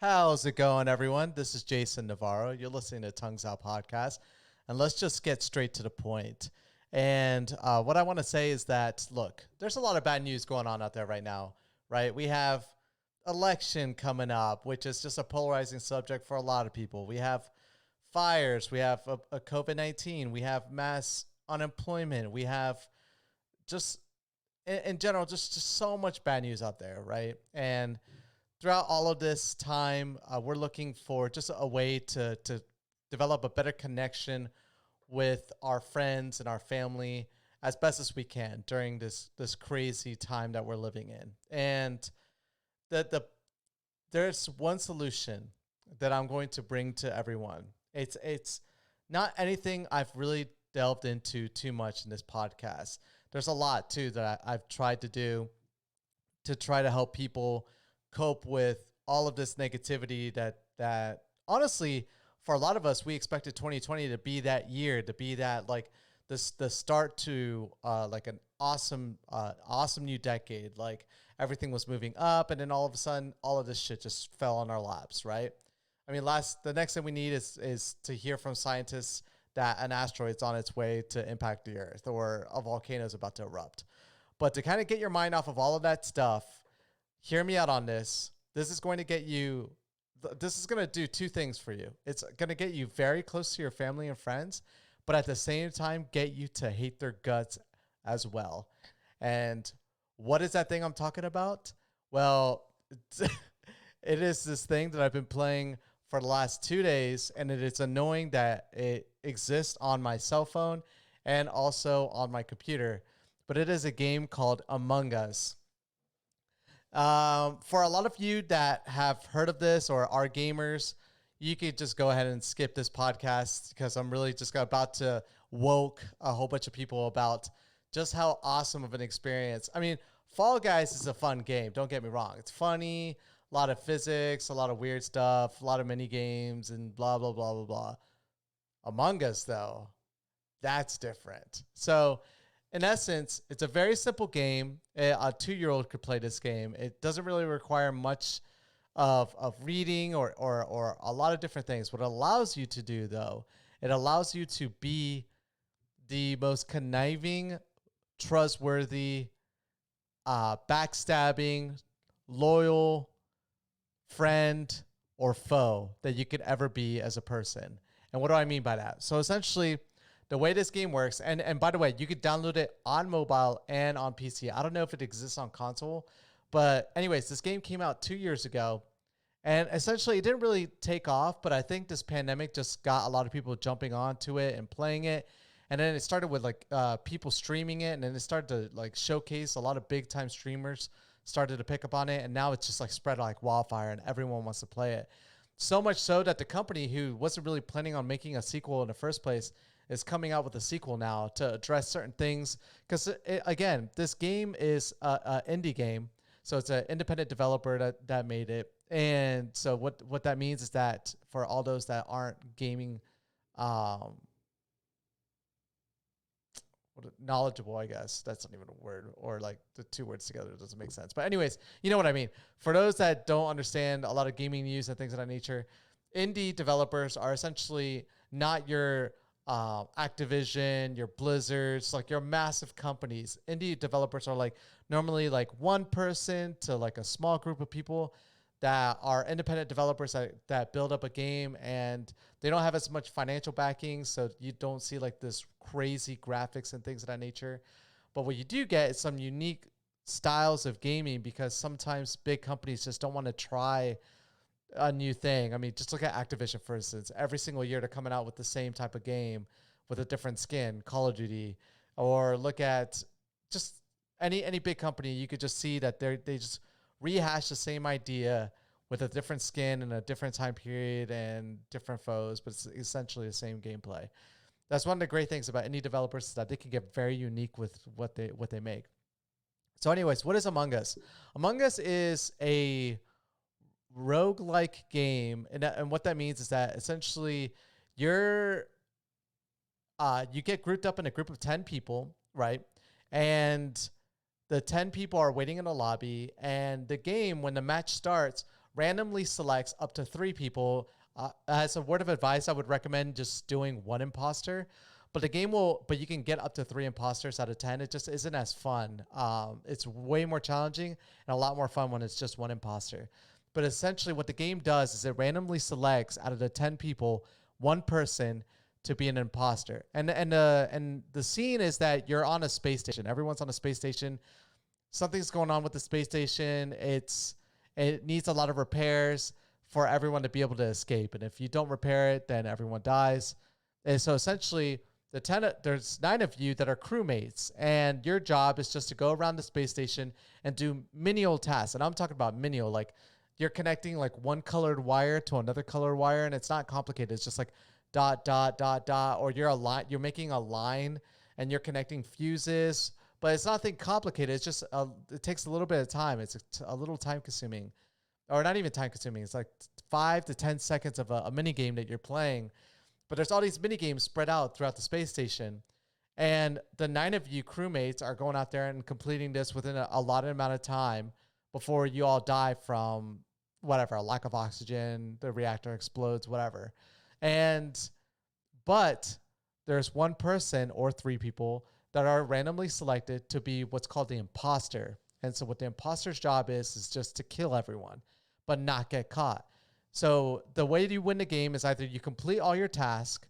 How's it going, everyone? This is Jason Navarro. You're listening to Tongues Out Podcast, and let's just get straight to the point. And what I want to say is that, look, there's a lot of bad news going on out there right now, right? We have election coming up, which is just a polarizing subject for a lot of people. We have fires, we have a COVID-19, we have mass unemployment, we have just in general, just so much bad news out there, right? And throughout all of this time, we're looking for just a way to develop a better connection with our friends and our family as best as we can during this crazy time that we're living in. And the there's one solution that I'm going to bring to everyone. It's not anything I've really delved into too much in this podcast. There's a lot too that I've tried to do to try to help people cope with all of this negativity that honestly for a lot of us we expected 2020 to be that year, to be that like this the start to like an awesome new decade. Like everything was moving up, and then all of a sudden all of this shit just fell on our laps, right? I mean, the next thing we need is to hear from scientists that an asteroid's on its way to impact the earth, or a volcano is about to erupt. But to kind of get your mind off of all of that stuff, hear me out on this. This is going to get you, this is going to do two things for you. It's going to get you very close to your family and friends, but at the same time, get you to hate their guts as well. And what is that thing I'm talking about? Well, it is this thing that I've been playing for the last 2 days, and it is annoying that it exists on my cell phone and also on my computer. But it is a game called Among Us. For a lot of you that have heard of this or are gamers, you could just go ahead and skip this podcast because I'm really just about to woke a whole bunch of people about just how awesome of an experience. I mean, Fall Guys is a fun game. Don't get me wrong. It's funny, a lot of physics, a lot of weird stuff, a lot of mini games, and blah, blah, blah, blah, blah. Among Us, though, that's different. So, in essence, it's a very simple game. A 2-year-old could play this game. It doesn't really require much of reading or a lot of different things. What it allows you to do, though, it allows you to be the most conniving, trustworthy, backstabbing, loyal friend or foe that you could ever be as a person. And what do I mean by that? So essentially, the way this game works, and by the way, you could download it on mobile and on PC. I don't know if it exists on console, but anyways, this game came out 2 years ago, and essentially it didn't really take off, but I think this pandemic just got a lot of people jumping onto it and playing it. And then it started with like people streaming it, and then it started to like showcase a lot of big time streamers started to pick up on it, and now it's just like spread like wildfire, and everyone wants to play it. So much so that the company who wasn't really planning on making a sequel in the first place is coming out with a sequel now to address certain things. Because again, this game is a indie game, so it's an independent developer that made it. And so what that means is that for all those that aren't gaming um, knowledgeable, I guess that's not even a word, or like the two words together doesn't make sense. But anyways, you know what I mean. For those that don't understand a lot of gaming news and things of that nature, indie developers are essentially not your Activision, your Blizzards, like your massive companies. Indie developers are like normally like one person to like a small group of people that are independent developers that build up a game, and they don't have as much financial backing, so you don't see like this crazy graphics and things of that nature. But what you do get is some unique styles of gaming, because sometimes big companies just don't want to try a new thing. I mean, just look at Activision, for instance. Every single year they're coming out with the same type of game with a different skin, Call of Duty. Or look at just any big company, you could just see that they just rehash the same idea with a different skin and a different time period and different foes, but it's essentially the same gameplay. That's one of the great things about indie developers, is that they can get very unique with what they make. So anyways, what is Among Us? Among Us is a roguelike game, and what that means is that essentially you're you get grouped up in a group of 10 people, right? And the 10 people are waiting in a lobby, and the game, when the match starts, randomly selects up to 3 people. As a word of advice, I would recommend just doing 1 imposter. But but you can get up to 3 imposters out of 10. It just isn't as fun. It's way more challenging and a lot more fun when it's just 1 imposter. But essentially what the game does is it randomly selects out of the 10 people, 1 person to be an imposter. And the scene is that you're on a space station. Everyone's on a space station. Something's going on with the space station. It needs a lot of repairs for everyone to be able to escape. And if you don't repair it, then everyone dies. And so essentially there's 9 of you that are crewmates, and your job is just to go around the space station and do menial tasks. And I'm talking about menial, like you're connecting like one colored wire to another colored wire, and it's not complicated. It's just like dot, dot, dot, dot, or you're making a line and you're connecting fuses, but it's nothing complicated. It's just, it takes a little bit of time. It's a little time consuming, or not even time consuming. It's like 5 to 10 seconds of a mini game that you're playing. But there's all these mini games spread out throughout the space station. And the 9 of you crewmates are going out there and completing this within a allotted amount of time before you all die from whatever, a lack of oxygen, the reactor explodes, whatever. But there's 1 person or 3 people that are randomly selected to be what's called the imposter. And so what the imposter's job is just to kill everyone, but not get caught. So the way you win the game is either you complete all your tasks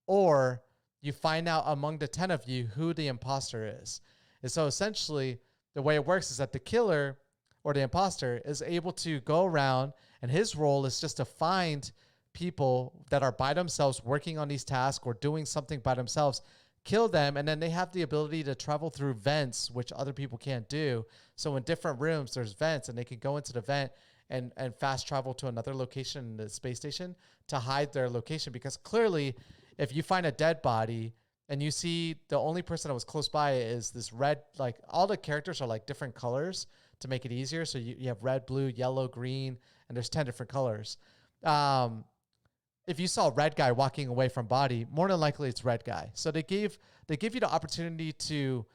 or you find out among the 10 of you who the imposter is. And so essentially the way it works is that the killer or the imposter is able to go around, and his role is just to find people that are by themselves working on these tasks or doing something by themselves, kill them, and then they have the ability to travel through vents, which other people can't do. So in different rooms, there's vents, and they can go into the vent and fast travel to another location in the space station to hide their location. Because clearly, if you find a dead body and you see the only person that was close by is this red, like all the characters are like different colors to make it easier. So you have red, blue, yellow, green, and there's 10 different colors. If you saw a red guy walking away from body, more than likely it's red guy. So they give you the opportunity to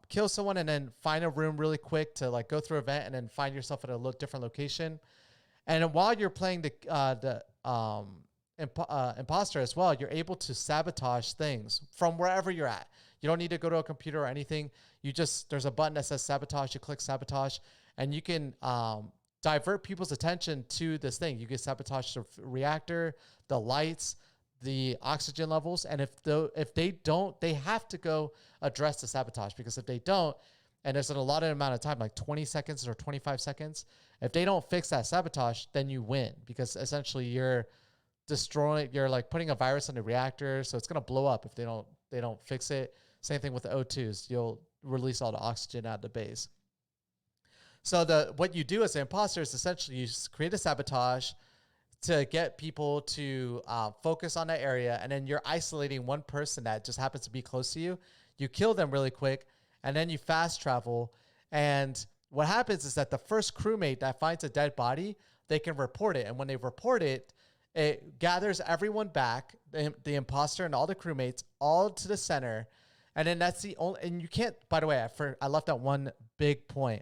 kill someone and then find a room really quick to like go through a vent and then find yourself at a different location. And while you're playing the imposter as well, you're able to sabotage things from wherever you're at. You don't need to go to a computer or anything. There's a button that says sabotage. You click sabotage, and you can divert people's attention to this thing. You can sabotage the reactor, the lights, the oxygen levels, and if they don't, they have to go address the sabotage, because if they don't, and there's an allotted amount of time, like 20 seconds or 25 seconds, if they don't fix that sabotage, then you win, because essentially you're like putting a virus on the reactor, so it's gonna blow up if they don't fix it. Same thing with the O2s. You'll release all the oxygen out of the base. So what you do as an imposter is essentially you create a sabotage to get people to focus on that area, and then you're isolating 1 person that just happens to be close to you. You kill them really quick, and then you fast travel. And what happens is that the first crewmate that finds a dead body, they can report it. And when they report it, it gathers everyone back, the imposter and all the crewmates, all to the center. And then that's the only, and you can't, by the way, I left out one big point.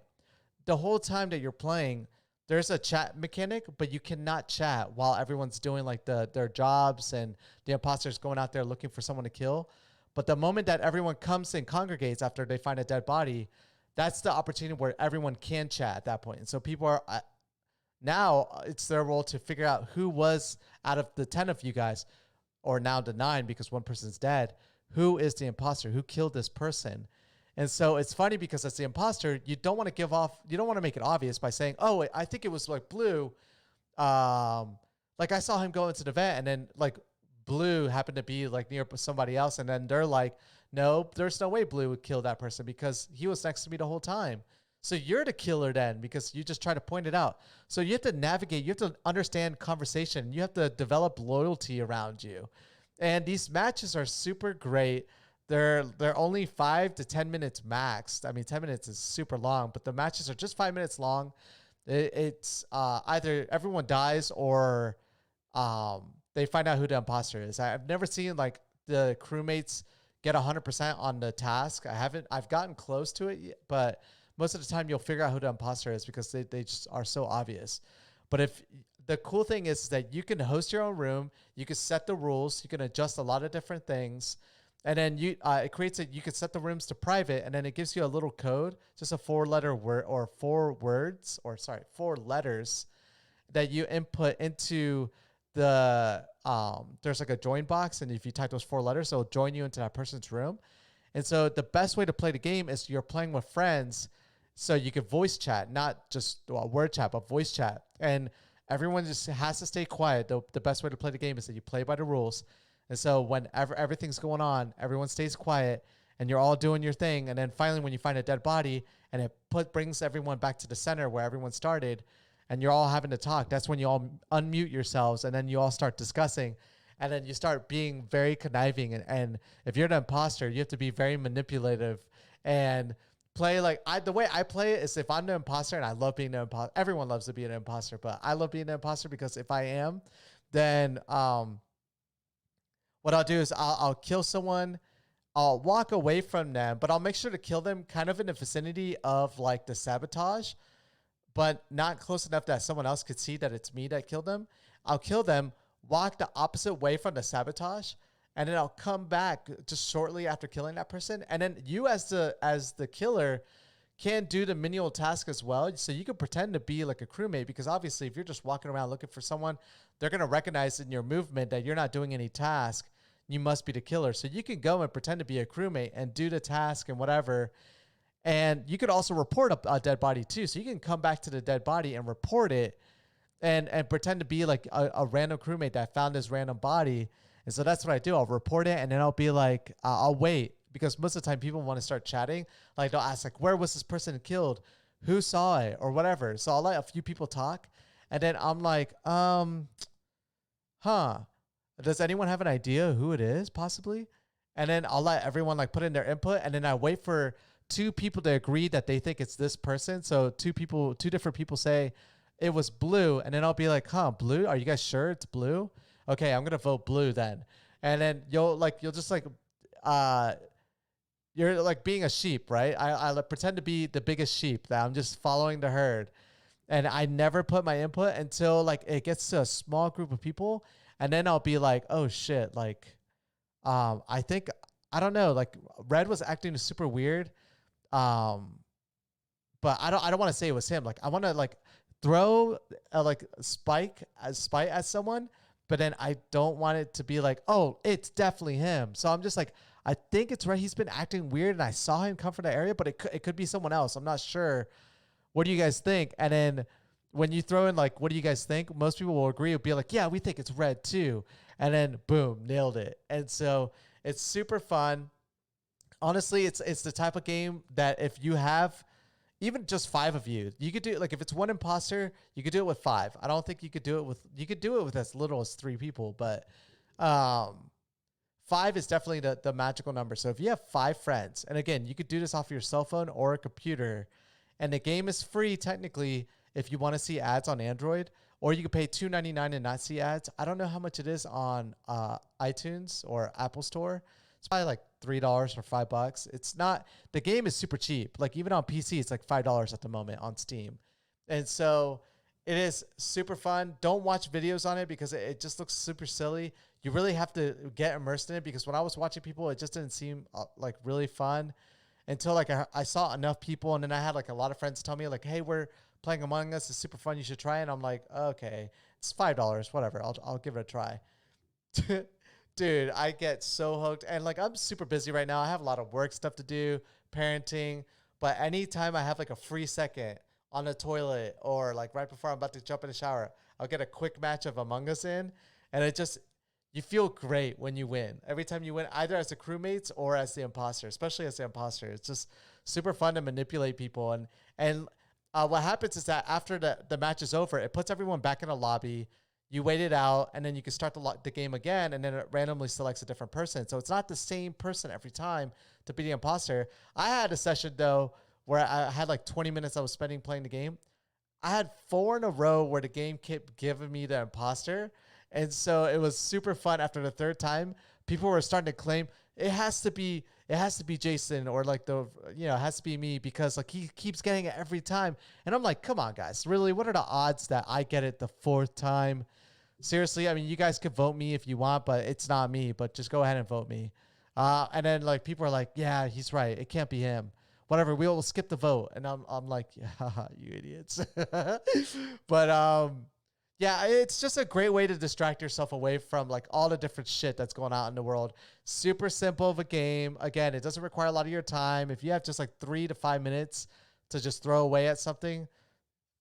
The whole time that you're playing, there's a chat mechanic, but you cannot chat while everyone's doing like their jobs and the imposter's going out there looking for someone to kill. But the moment that everyone comes and congregates after they find a dead body, that's the opportunity where everyone can chat at that point. And so people are now it's their role to figure out who was, out of the 10 of you guys, or now the 9 because 1 person's dead, who is the imposter, who killed this person. And so it's funny because as the imposter, you don't want to make it obvious by saying, oh, I think it was like blue. Like I saw him go into the vent, and then like blue happened to be like near somebody else. And then they're like, no, there's no way blue would kill that person because he was next to me the whole time. So you're the killer then because you just try to point it out. So you have to navigate, you have to understand conversation. You have to develop loyalty around you. And these matches are super great. They're only 5 to 10 minutes max. I mean, 10 minutes is super long, but the matches are just 5 minutes long. It's either everyone dies or they find out who the imposter is. I've never seen like the crewmates get 100% on the task. I've gotten close to it, but most of the time you'll figure out who the imposter is because they just are so obvious. But if the cool thing is that you can host your own room, you can set the rules, you can adjust a lot of different things. And then it creates it. You can set the rooms to private, and then it gives you a little code, just a 4-letter word or 4 letters that you input into there's like a join box, and if you type those 4 letters, it'll join you into that person's room. And so the best way to play the game is you're playing with friends, so you can voice chat, not just word chat, but voice chat. And everyone just has to stay quiet. The best way to play the game is that you play by the rules. And so whenever everything's going on, everyone stays quiet and you're all doing your thing. And then finally, when you find a dead body and it brings everyone back to the center where everyone started and you're all having to talk, that's when you all unmute yourselves and then you all start discussing. And then you start being very conniving. And if you're an imposter, you have to be very manipulative and play the way I play it is if I'm the imposter, and I love being the imposter. Everyone loves to be an imposter, but I love being an imposter because if I am, then what I'll do is I'll kill someone, I'll walk away from them, but I'll make sure to kill them kind of in the vicinity of like the sabotage, but not close enough that someone else could see that it's me that killed them. I'll kill them, walk the opposite way from the sabotage, and then I'll come back just shortly after killing that person. And then you as the killer can do the menial task as well. So you can pretend to be like a crewmate, because obviously if you're just walking around looking for someone, they're going to recognize in your movement that you're not doing any task. You must be the killer. So you can go and pretend to be a crewmate and do the task and whatever. And you could also report a dead body too. So you can come back to the dead body and report it and pretend to be like a random crewmate that found this random body. And so that's what I do. I'll report it and then I'll be like, I'll wait, because most of the time people want to start chatting. Like they'll ask like, where was this person killed? Who saw it or whatever. So I'll let a few people talk. And then I'm like, does anyone have an idea who it is possibly? And then I'll let everyone like put in their input. And then I wait for 2 people to agree that they think it's this person. So 2 different people say it was blue. And then I'll be like, blue? Are you guys sure it's blue? Okay, I'm going to vote blue then. And then you'll just like, you're like being a sheep, right? I pretend to be the biggest sheep, that I'm just following the herd. And I never put my input until like it gets to a small group of people. And then I'll be like, oh shit. Like, I think, I don't know, like Red was acting super weird. But I don't want to say it was him. Like I want to like throw like spite at someone, but then I don't want it to be like, oh, it's definitely him. So I'm just like, I think it's Red. He's been acting weird and I saw him come from the area, but it could be someone else. I'm not sure. What do you guys think? And then when you throw in like, what do you guys think? Most people will agree. Will be like, yeah, we think it's Red too. And then boom, nailed it. And so it's super fun. Honestly, it's the type of game that if you have even just 5 of you, you could do it. Like if it's 1 imposter, you could do it with 5. I don't think you could do it with as little as 3 people, but 5 is definitely the magical number. So if you have 5 friends, and again, you could do this off your cell phone or a computer, and the game is free technically if you want to see ads on Android, or you could pay $2.99 and not see ads. I don't know how much it is on iTunes or Apple Store. It's probably like $3 or $5. It's not, the game is super cheap. Like even on PC, it's like $5 at the moment on Steam. And so it is super fun. Don't watch videos on it because it just looks super silly. You really have to get immersed in it, because when I was watching people, it just didn't seem like really fun until like I saw enough people. And then I had like a lot of friends tell me like, hey, we're playing Among Us. It's super fun. You should try it. And I'm like, okay, it's $5, whatever. I'll give it a try. Dude, I get so hooked. And like, I'm super busy right now. I have a lot of work stuff to do, parenting. But anytime I have like a free second on the toilet or like right before I'm about to jump in the shower, I'll get a quick match of Among Us in. And it just, you feel great when you win. Every time you win, either as the crewmates or as the imposter, especially as the imposter. It's just super fun to manipulate people. And what happens is that after the match is over, it puts everyone back in a lobby. You wait it out, and then you can start the game again, and then it randomly selects a different person. So it's not the same person every time to be the imposter. I had a session, though, where I had like 20 minutes I was spending playing the game. I had 4 in a row where the game kept giving me the imposter. And so it was super fun. After the 3rd time, people were starting to claim it has to be it has to be Jason or like it has to be me because like he keeps getting it every time. And I'm like, come on, guys, really? What are the odds that I get it the fourth time? Seriously, I mean, you guys could vote me if you want, but it's not me. But just go ahead and vote me. And then like people are like, yeah, he's right. It can't be him. Whatever, we'll skip the vote. And I'm like, yeah, you idiots. But yeah, it's just a great way to distract yourself away from like all the different shit that's going on in the world. Super simple of a game. Again, it doesn't require a lot of your time. If you have just like 3 to 5 minutes to just throw away at something,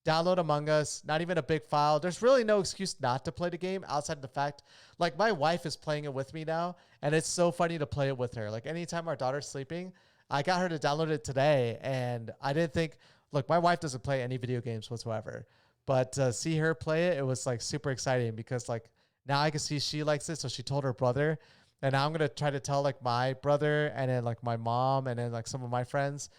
download Among Us. Not even a big file. There's really no excuse not to play the game outside of the fact, like my wife is playing it with me now, and it's so funny to play it with her. Like anytime our daughter's sleeping, I got her to download it today, and I didn't think. Look, my wife doesn't play any video games whatsoever, but to see her play it, it was like super exciting because like now I can see she likes it, so she told her brother, and now I'm gonna try to tell like my brother, and then like my mom, and then like some of my friends,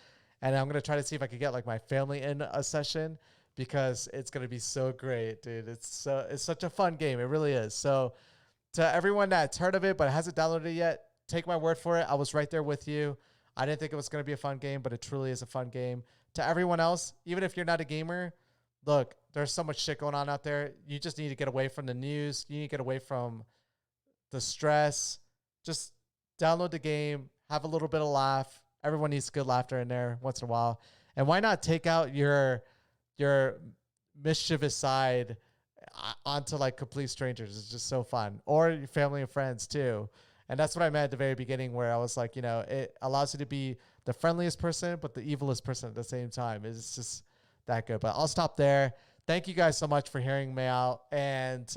and I'm gonna try to see if I could get like my family in a session because it's gonna be so great, dude. It's such a fun game. It really is. So to everyone that's heard of it but hasn't downloaded it yet, take my word for it. I was right there with you. I didn't think it was going to be a fun game, but it truly is a fun game. To everyone else, even if you're not a gamer, look, there's so much shit going on out there. You just need to get away from the news. You need to get away from the stress. Just download the game, have a little bit of laugh. Everyone needs good laughter in there once in a while. And why not take out your mischievous side onto like complete strangers? It's just so fun. Or your family and friends too. And that's what I meant at the very beginning, where I was like, it allows you to be the friendliest person, but the evilest person at the same time. It's just that good. But I'll stop there. Thank you guys so much for hearing me out. And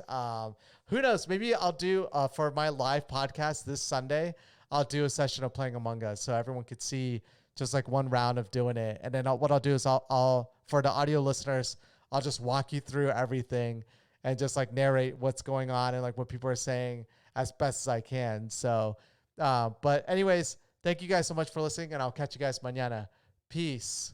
who knows? Maybe I'll do for my live podcast this Sunday, I'll do a session of playing Among Us so everyone could see just like one round of doing it. And then what I'll do is I'll for the audio listeners, I'll just walk you through everything and just like narrate what's going on and like what people are saying as best as I can. So, but anyways, thank you guys so much for listening, and I'll catch you guys mañana. Peace.